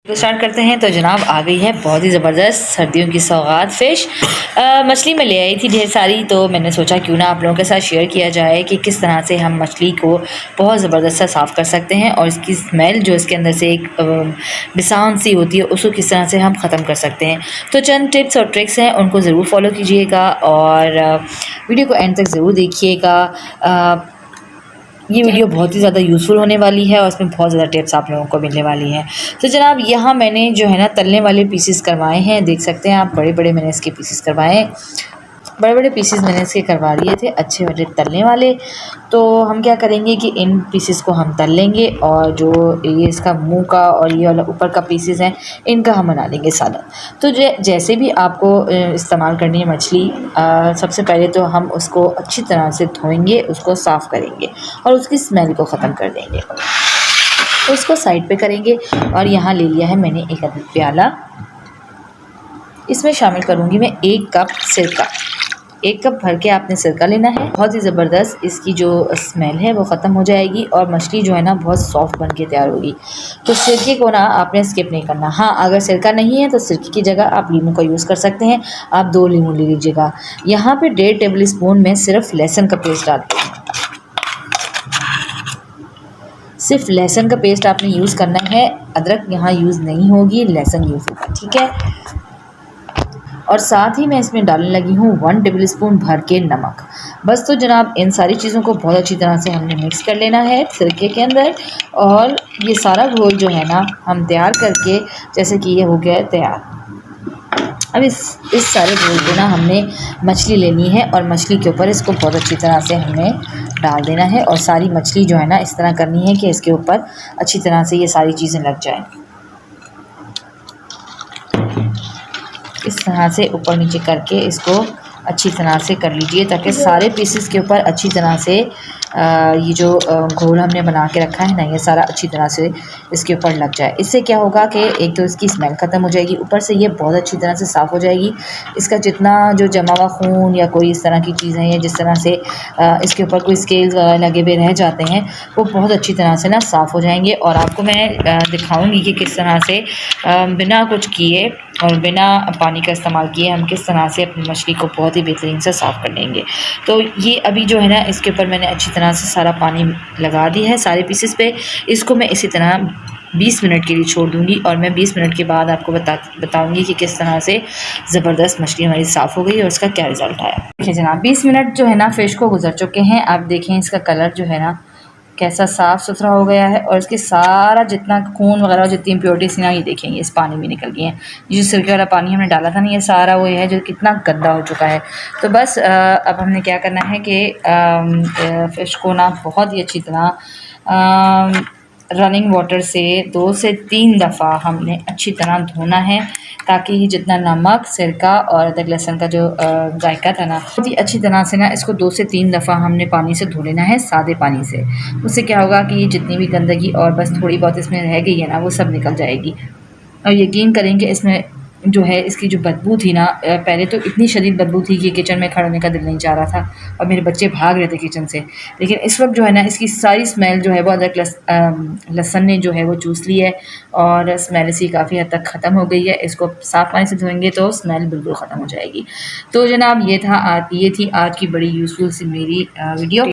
तो स्टार्ट करते हैं। तो जनाब आ गई है बहुत ही ज़बरदस्त सर्दियों की सौगात फ़िश। मछली मैं ले आई थी ढेर सारी, तो मैंने सोचा क्यों ना आप लोगों के साथ शेयर किया जाए कि किस तरह से हम मछली को बहुत ज़बरदस्त सा साफ़ कर सकते हैं और इसकी स्मेल जो इसके अंदर से एक बिसान सी होती है उसको किस तरह से हम ख़त्म कर सकते हैं। तो चंद टिप्स और ट्रिक्स हैं, उनको ज़रूर फॉलो कीजिएगा और वीडियो को एंड तक ज़रूर देखिएगा। ये वीडियो बहुत ही ज़्यादा यूज़फुल होने वाली है और इसमें बहुत ज़्यादा टिप्स आप लोगों को मिलने वाली हैं। तो जनाब यहाँ मैंने जो है ना तलने वाले पीसेस करवाए हैं, देख सकते हैं आप, बड़े बड़े मैंने इसके पीसेस करवाए, बड़े बड़े पीसेस मैंने इसके करवा लिए थे, अच्छे वाले तलने वाले। तो हम क्या करेंगे कि इन पीसेस को हम तल लेंगे और जो ये इसका मुंह का और ये वाला ऊपर का पीसेस हैं इनका हम बना लेंगे सालन। तो जैसे भी आपको इस्तेमाल करनी है मछली, सबसे पहले तो हम उसको अच्छी तरह से धोएंगे, उसको साफ़ करेंगे और उसकी स्मेल को ख़त्म कर देंगे। तो इसको साइड पे करेंगे और यहाँ ले लिया है मैंने एक अदद प्याला। इसमें शामिल करूँगी मैं 1 कप सिरका। 1 कप भर के आपने सिरका लेना है। बहुत ही ज़बरदस्त इसकी जो स्मेल है वो ख़त्म हो जाएगी और मछली जो है ना बहुत सॉफ्ट बन के तैयार होगी। तो सिरके को ना आपने स्किप नहीं करना। हाँ, अगर सिरका नहीं है तो सिरके की जगह आप लीमू का यूज़ कर सकते हैं। आप 2 लीमू ले लीजिएगा। यहाँ पे 1.5 टेबल स्पून में सिर्फ लहसुन का पेस्ट डालते हैं। सिर्फ लहसुन का पेस्ट आपने यूज़ करना है, अदरक यहाँ यूज़ नहीं होगी, लहसुन यूज़ होगा, ठीक है। और साथ ही मैं इसमें डालने लगी हूँ 1 टेबल स्पून भर के नमक। बस तो जनाब इन सारी चीज़ों को बहुत अच्छी तरह से हमने मिक्स कर लेना है सिरके के अंदर और ये सारा घोल जो है ना हम तैयार करके, जैसे कि ये हो गया है तैयार। अब इस सारे घोल को ना हमने मछली लेनी है और मछली के ऊपर इसको बहुत अच्छी तरह से हमने डाल देना है और सारी मछली जो है ना इस तरह करनी है कि इसके ऊपर अच्छी तरह से ये सारी चीज़ें लग जाएं। इस तरह से ऊपर नीचे करके इसको अच्छी तरह से कर लीजिए ताकि सारे पीसेस के ऊपर अच्छी तरह से ये जो घोल हमने बना के रखा है ना ये सारा अच्छी तरह से इसके ऊपर लग जाए। इससे क्या होगा कि एक तो इसकी स्मेल ख़त्म हो जाएगी, ऊपर से ये बहुत अच्छी तरह से साफ़ हो जाएगी। इसका जितना जो जमा हुआ खून या कोई इस तरह की चीज़ें या जिस तरह से इसके ऊपर कोई स्केल्स वगैरह लगे हुए रह जाते हैं वो बहुत अच्छी तरह से ना साफ़ हो जाएंगे। और आपको मैं दिखाऊँगी कि किस तरह से बिना कुछ किए और बिना पानी का इस्तेमाल किए हम किस तरह से अपनी मछली को बहुत ही बेहतरीन से साफ़ कर लेंगे। तो ये अभी जो है ना इसके ऊपर मैंने अच्छी तरह से सारा पानी लगा दिया है सारे पीसेस पे। इसको मैं इसी तरह 20 मिनट के लिए छोड़ दूँगी और मैं 20 मिनट के बाद आपको बताऊँगी कि किस तरह से ज़बरदस्त मछली हमारी साफ़ हो गई और उसका क्या रिज़ल्ट आया। देखिए जनाब 20 मिनट जो है ना फ़िश को गुजर चुके हैं। आप देखें इसका कलर जो है ना कैसा साफ़ सुथरा हो गया है और इसके सारा जितना खून वगैरह जितनी इम्प्योरिटीज़ ना ये देखेंगे इस पानी में निकल गई हैं। ये जो सिरके वाला पानी हमने डाला था ना ये सारा वो है जो कितना गंदा हो चुका है। तो बस अब हमने क्या करना है कि फ़िश को ना बहुत ही अच्छी तरह रनिंग वाटर से 2 से 3 दफ़ा हमने अच्छी तरह धोना है ताकि जितना नमक, सिरका और अदरक लहसुन का जो जायका था ना बहुत ही अच्छी तरह से ना इसको 2 से 3 दफ़ा हमने पानी से धो लेना है, सादे पानी से। उससे क्या होगा कि जितनी भी गंदगी और बस थोड़ी बहुत इसमें रह गई है ना वो सब निकल जाएगी। और यकीन करेंगे इसमें जो है इसकी जो बदबू थी ना, पहले तो इतनी शदीद बदबू थी कि किचन में खड़े होने का दिल नहीं चाह रहा था और मेरे बच्चे भाग रहे थे किचन से। लेकिन इस वक्त जो है ना इसकी सारी स्मेल जो है वो अदरक लहसुन ने जो है वो चूस ली है और स्मेल इसकी काफ़ी हद तक ख़त्म हो गई है। इसको साफ़ पानी से धोएंगे तो स्मेल बिल्कुल ख़त्म हो जाएगी। तो जनाब ये थी आज की बड़ी यूज़फुल सी मेरी वीडियो।